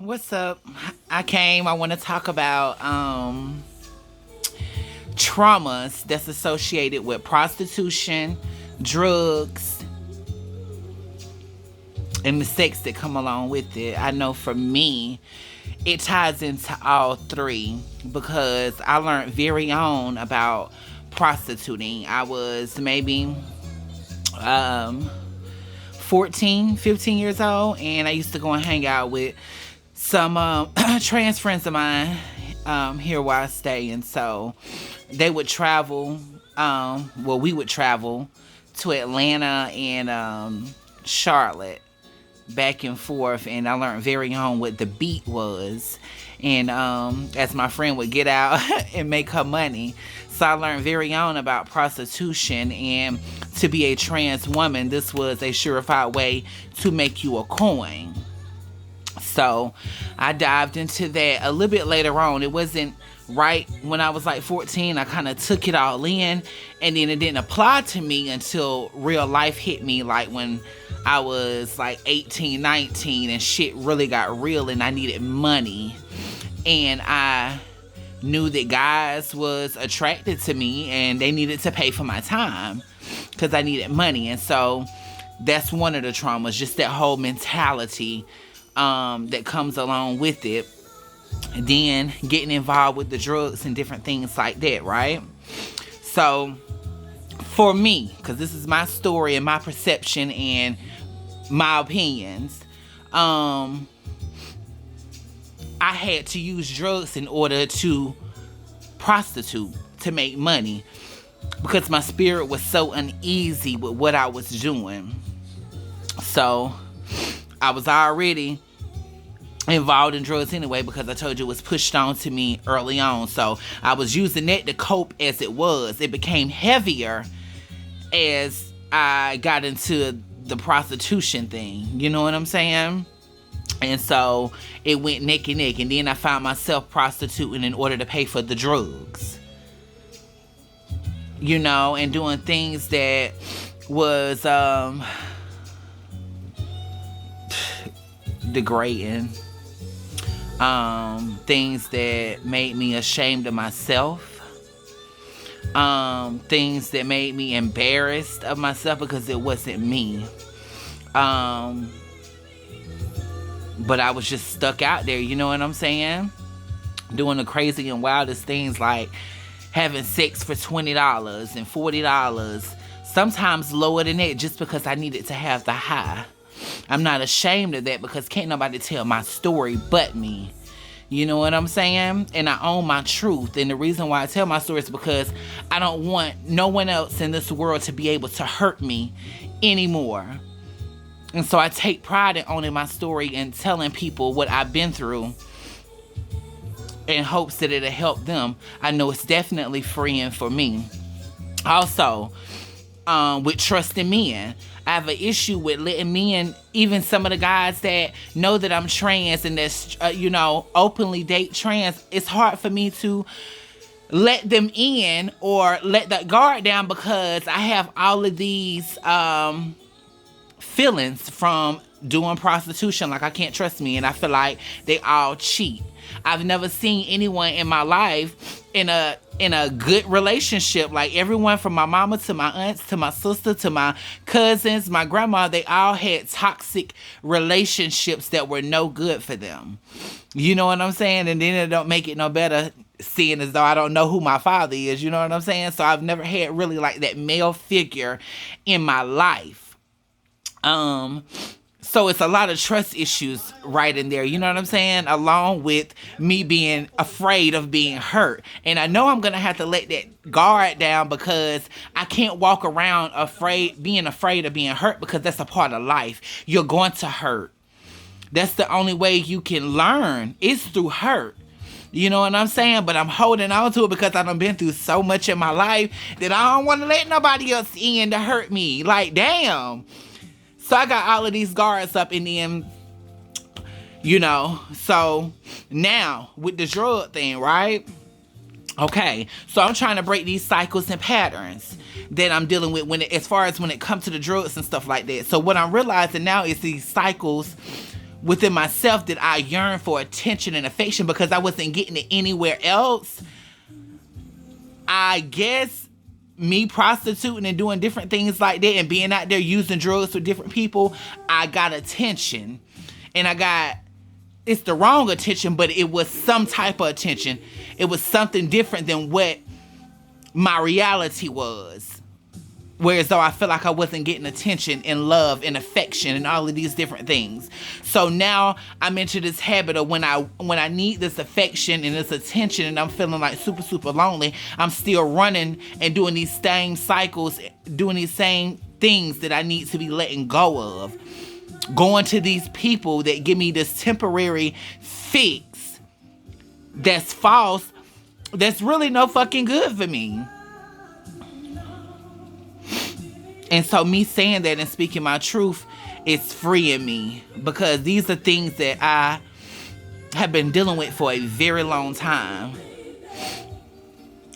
What's up? I want to talk about traumas that's associated with prostitution, drugs, and the sex that come along with it. I know for me, it ties into all three because I learned very young about prostituting. I was maybe um 14, 15 years old, and I used to go and hang out with some trans friends of mine here where I stay. And so they would travel, we would travel to Atlanta and Charlotte, back and forth, and I learned very young what the beat was. And as my friend would get out and make her money, so I learned very young about prostitution, and to be a trans woman, this was a surefire way to make you a coin. So I dived into that a little bit later on. It wasn't right when I was like 14. I kind of took it all in, and then it didn't apply to me until real life hit me, like when I was like 18, 19, and shit really got real and I needed money. And I knew that guys was attracted to me and they needed to pay for my time because I needed money. And so that's one of the traumas, just that whole mentality that comes along with it. And then getting involved with the drugs and different things like that, right? So for me, because this is my story and my perception and my opinions, I had to use drugs in order to prostitute, to make money, because my spirit was so uneasy with what I was doing. So I was already involved in drugs anyway, because I told you it was pushed on to me early on. So I was using that to cope as it was. It became heavier as I got into the prostitution thing. You know what I'm saying? And so it went neck and neck. And then I found myself prostituting in order to pay for the drugs. You know, and doing things that was degrading. Things that made me ashamed of myself. Things that made me embarrassed of myself because it wasn't me. But I was just stuck out there, you know what I'm saying? Doing the crazy and wildest things, like having sex for $20 and $40. Sometimes lower than that, just because I needed to have the high. I'm not ashamed of that because can't nobody tell my story but me. You know what I'm saying? And I own my truth. And the reason why I tell my story is because I don't want no one else in this world to be able to hurt me anymore. And so I take pride in owning my story and telling people what I've been through in hopes that it'll help them. I know it's definitely freeing for me. Also, with trusting men. I have an issue with letting men, even some of the guys that know that I'm trans and that's, openly date trans, it's hard for me to let them in or let that guard down because I have all of these feelings from doing prostitution. Like, I can't trust me, and I feel like they all cheat. I've never seen anyone in my life in a good relationship. Like, everyone from my mama to my aunts to my sister to my cousins, my grandma, they all had toxic relationships that were no good for them. You know what I'm saying? And then it don't make it no better seeing as though I don't know who my father is. You know what I'm saying? So I've never had really like that male figure in my life. So it's a lot of trust issues right in there, you know what I'm saying? Along with me being afraid of being hurt. And I know I'm going to have to let that guard down because I can't walk around being afraid of being hurt, because that's a part of life. You're going to hurt. That's the only way you can learn, is through hurt. You know what I'm saying? But I'm holding on to it because I done been through so much in my life that I don't want to let nobody else in to hurt me. Like, damn. So I got all of these guards up, and then, so now with the drug thing, right? Okay, so I'm trying to break these cycles and patterns that I'm dealing with as far as when it comes to the drugs and stuff like that. So what I'm realizing now is these cycles within myself that I yearned for attention and affection because I wasn't getting it anywhere else. I guess me prostituting and doing different things like that and being out there using drugs with different people, I got attention. And it's the wrong attention, but it was some type of attention. It was something different than what my reality was. Whereas though I feel like I wasn't getting attention and love and affection and all of these different things. So now I'm into this habit of when I need this affection and this attention and I'm feeling like super, super lonely, I'm still running and doing these same cycles, doing these same things that I need to be letting go of. Going to these people that give me this temporary fix that's false, that's really no fucking good for me. And so me saying that and speaking my truth is freeing me because these are things that I have been dealing with for a very long time.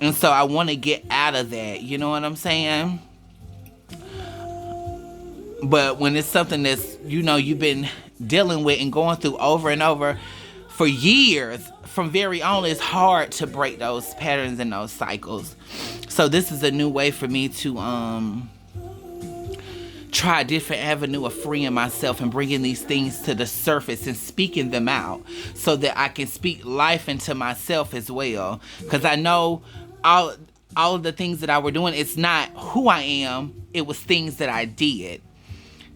And so I want to get out of that. You know what I'm saying? But when it's something that's, you've been dealing with and going through over and over for years, from very on, it's hard to break those patterns and those cycles. So this is a new way for me to try a different avenue of freeing myself and bringing these things to the surface and speaking them out so that I can speak life into myself as well. Because I know all of the things that I were doing, it's not who I am. It was things that I did.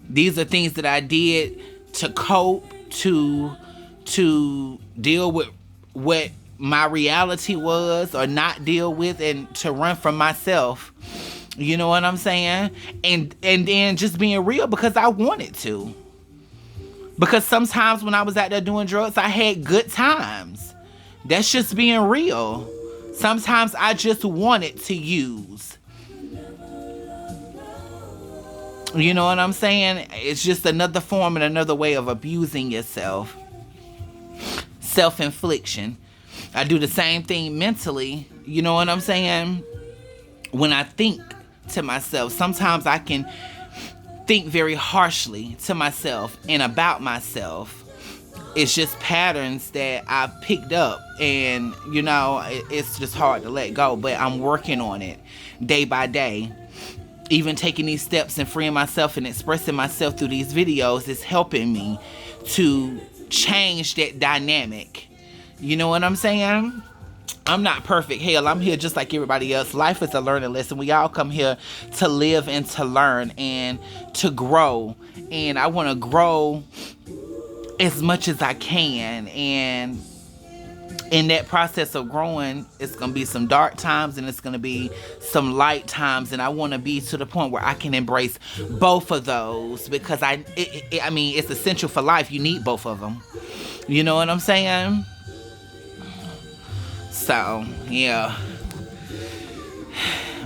These are things that I did to cope, to deal with what my reality was or not deal with, and to run from myself. You know what I'm saying? And then just being real because I wanted to. Because sometimes when I was out there doing drugs, I had good times. That's just being real. Sometimes I just wanted to use. You know what I'm saying? It's just another form and another way of abusing yourself. Self-infliction. I do the same thing mentally. You know what I'm saying? When I think to myself, sometimes I can think very harshly to myself and about myself. It's just patterns that I've picked up, and it's just hard to let go, but I'm working on it day by day. Even taking these steps and freeing myself and expressing myself through these videos is helping me to change that dynamic. You know what I'm saying? I'm not perfect. Hell, I'm here just like everybody else. Life is a learning lesson. We all come here to live and to learn and to grow. And I want to grow as much as I can. And in that process of growing, it's going to be some dark times and it's going to be some light times. And I want to be to the point where I can embrace both of those because it's essential for life. You need both of them. You know what I'm saying? So, yeah.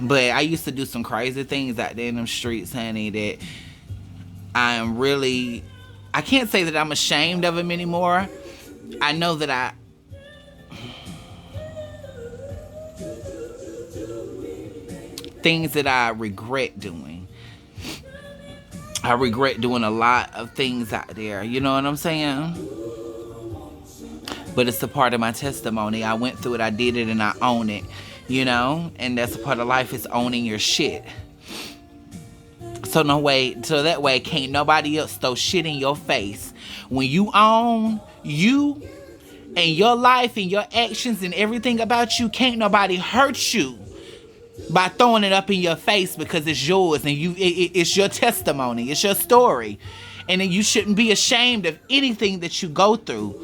But I used to do some crazy things out there in them streets, honey, that I can't say that I'm ashamed of them anymore. I know that things that I regret doing. I regret doing a lot of things out there. You know what I'm saying? But it's a part of my testimony. I went through it, I did it, and I own it. And that's a part of life, is owning your shit. So that way can't nobody else throw shit in your face. When you own you and your life and your actions and everything about you, can't nobody hurt you by throwing it up in your face because it's yours and it's your testimony, it's your story. And then you shouldn't be ashamed of anything that you go through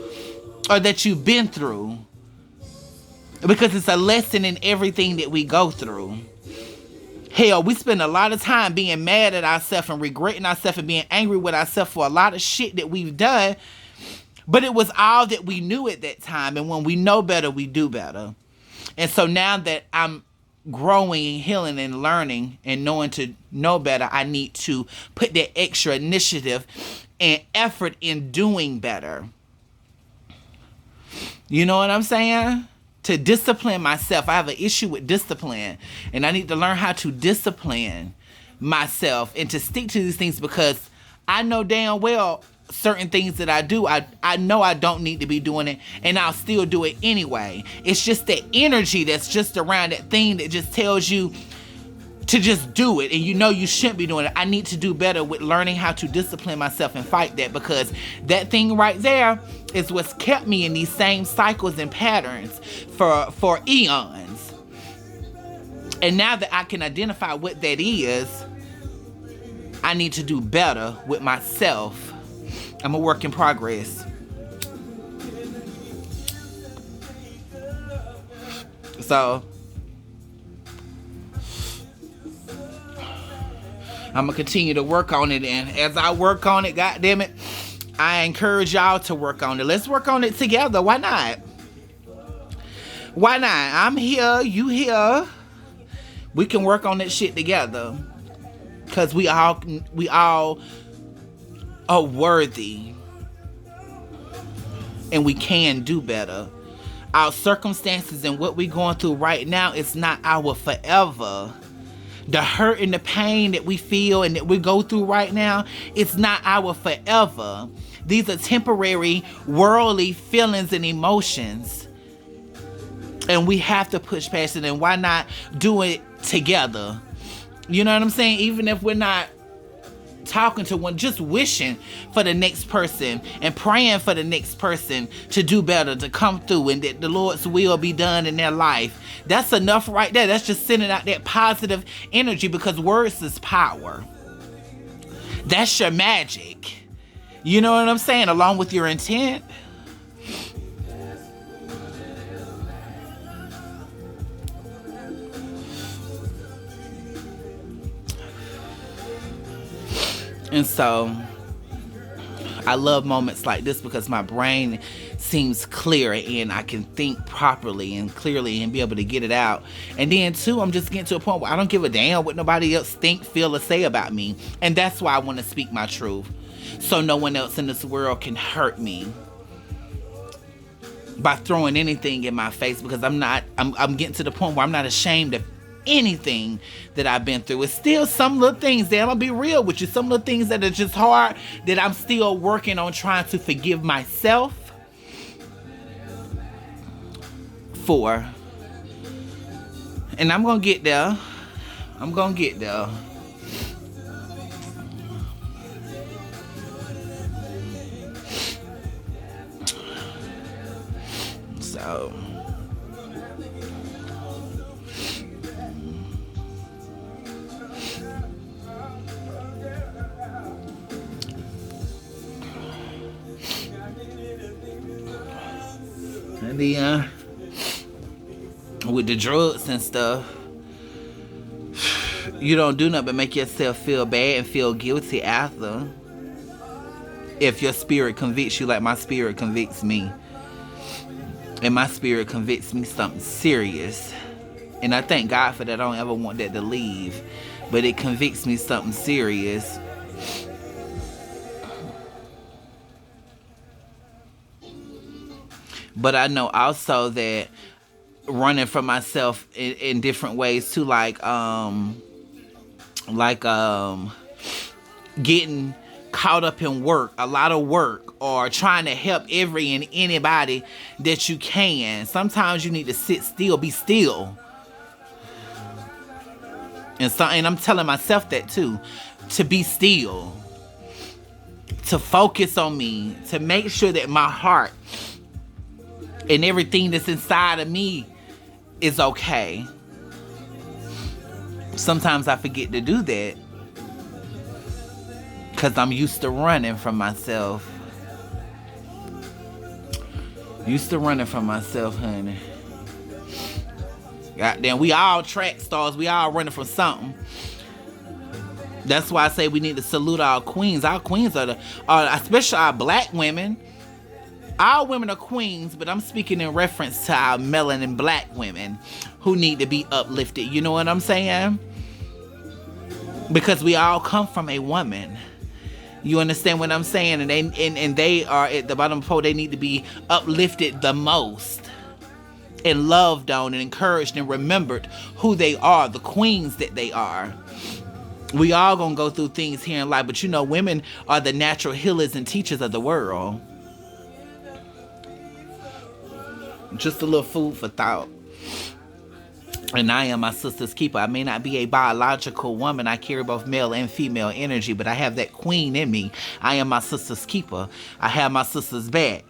or that you've been through, because it's a lesson in everything that we go through. Hell, we spend a lot of time being mad at ourselves and regretting ourselves and being angry with ourselves for a lot of shit that we've done, but it was all that we knew at that time. And when we know better, we do better. And so now that I'm growing and healing and learning and knowing to know better, I need to put that extra initiative and effort in doing better. You know what I'm saying? To discipline myself. I have an issue with discipline, and I need to learn how to discipline myself and to stick to these things, because I know damn well certain things that I do, I know I don't need to be doing it, and I'll still do it anyway. It's just the energy that's just around that thing that just tells you to just do it, and you know you shouldn't be doing it. I need to do better with learning how to discipline myself and fight that, because that thing right there is what's kept me in these same cycles and patterns for eons. And now that I can identify what that is, I need to do better with myself. I'm a work in progress. So I'm gonna continue to work on it, and as I work on it, goddamn it, I encourage y'all to work on it. Let's work on it together. Why not? Why not? I'm here, you here. We can work on that shit together, cause we all are worthy, and we can do better. Our circumstances and what we're going through right now is not our forever. The hurt and the pain that we feel and that we go through right now, it's not our forever. These are temporary, worldly feelings and emotions. And we have to push past it. And why not do it together? You know what I'm saying? Even if we're not talking to one, just wishing for the next person and praying for the next person to do better, to come through, and that the Lord's will be done in their life. That's enough right there. That's just sending out that positive energy, because words is power. That's your magic. You know what I'm saying? Along with your intent. And so I love moments like this, because my brain seems clear and I can think properly and clearly and be able to get it out. And then too, I'm just getting to a point where I don't give a damn what nobody else think, feel, or say about me. And that's why I want to speak my truth, so no one else in this world can hurt me by throwing anything in my face, because I'm getting to the point where I'm not ashamed of anything that I've been through. It's still some little things that I'm gonna be real with you, some little things that are just hard, that I'm still working on trying to forgive myself for. And I'm gonna get there. I'm gonna get there. So and then with the drugs and stuff, you don't do nothing but make yourself feel bad and feel guilty after. If your spirit convicts you like my spirit convicts me. And my spirit convicts me something serious. And I thank God for that. I don't ever want that to leave. But it convicts me something serious. But I know also that running from myself in different ways too, like getting caught up in work, a lot of work, or trying to help every and anybody that you can. Sometimes you need to sit still, be still. And I'm telling myself that too, to be still, to focus on me, to make sure that my heart and everything that's inside of me is okay. Sometimes I forget to do that, because I'm used to running from myself. Used to running from myself, honey. Goddamn, we all track stars. We all running from something. That's why I say we need to salute our queens. Our queens are especially our black women. Our women are queens, but I'm speaking in reference to our melanin black women who need to be uplifted. You know what I'm saying? Because we all come from a woman. You understand what I'm saying? And they are at the bottom of the pole. They need to be uplifted the most, and loved on, and encouraged, and remembered who they are, the queens that they are. We all gonna go through things here in life, but you know, women are the natural healers and teachers of the world. Just a little food for thought. And I am my sister's keeper. I may not be a biological woman. I carry both male and female energy, but I have that queen in me. I am my sister's keeper. I have my sister's back.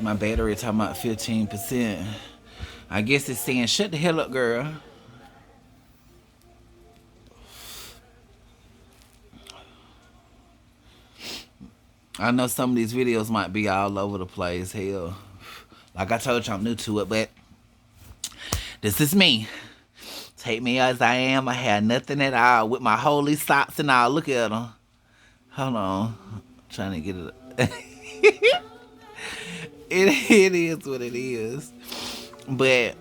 My battery talking about 15%. I guess it's saying, shut the hell up, girl. I know some of these videos might be all over the place. Hell, like I told you, I'm new to it, but this is me. Take me as I am. I had nothing at all with my holy socks and all. Look at them. Hold on. I'm trying to get it. It is what it is. But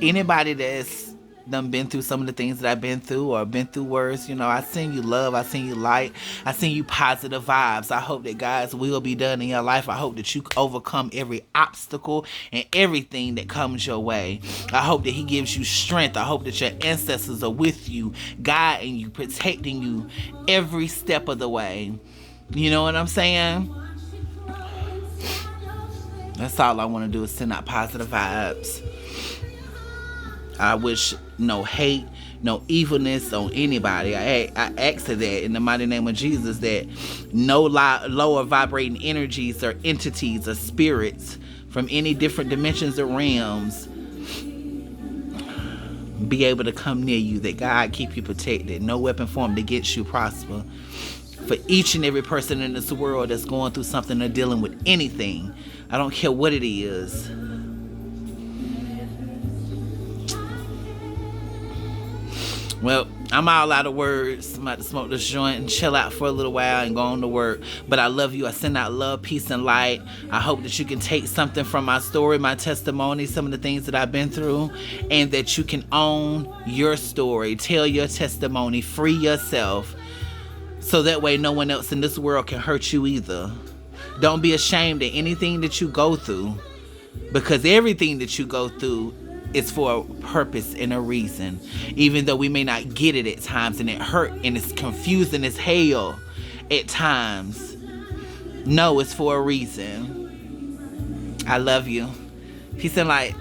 anybody that's done been through some of the things that I've been through or been through worse, you know, I send you love, I send you light, I send you positive vibes. I hope that God's will be done in your life. I hope that you overcome every obstacle and everything that comes your way. I hope that he gives you strength. I hope that your ancestors are with you, guiding you, protecting you every step of the way. You know what I'm saying? That's all I want to do is send out positive vibes. I wish no hate, no evilness on anybody. I ask for that in the mighty name of Jesus, that no lower vibrating energies or entities or spirits from any different dimensions or realms be able to come near you, that God keep you protected. No weapon formed against you prosper. For each and every person in this world that's going through something or dealing with anything, I don't care what it is. Well, I'm all out of words. I'm about to smoke this joint and chill out for a little while and go on to work. But I love you. I send out love, peace, and light. I hope that you can take something from my story, my testimony, some of the things that I've been through, and that you can own your story, tell your testimony, free yourself, so that way no one else in this world can hurt you either. Don't be ashamed of anything that you go through, because everything that you go through is for a purpose and a reason. Even though we may not get it at times and it hurt and it's confusing as hell at times, no, it's for a reason. I love you. Peace and light.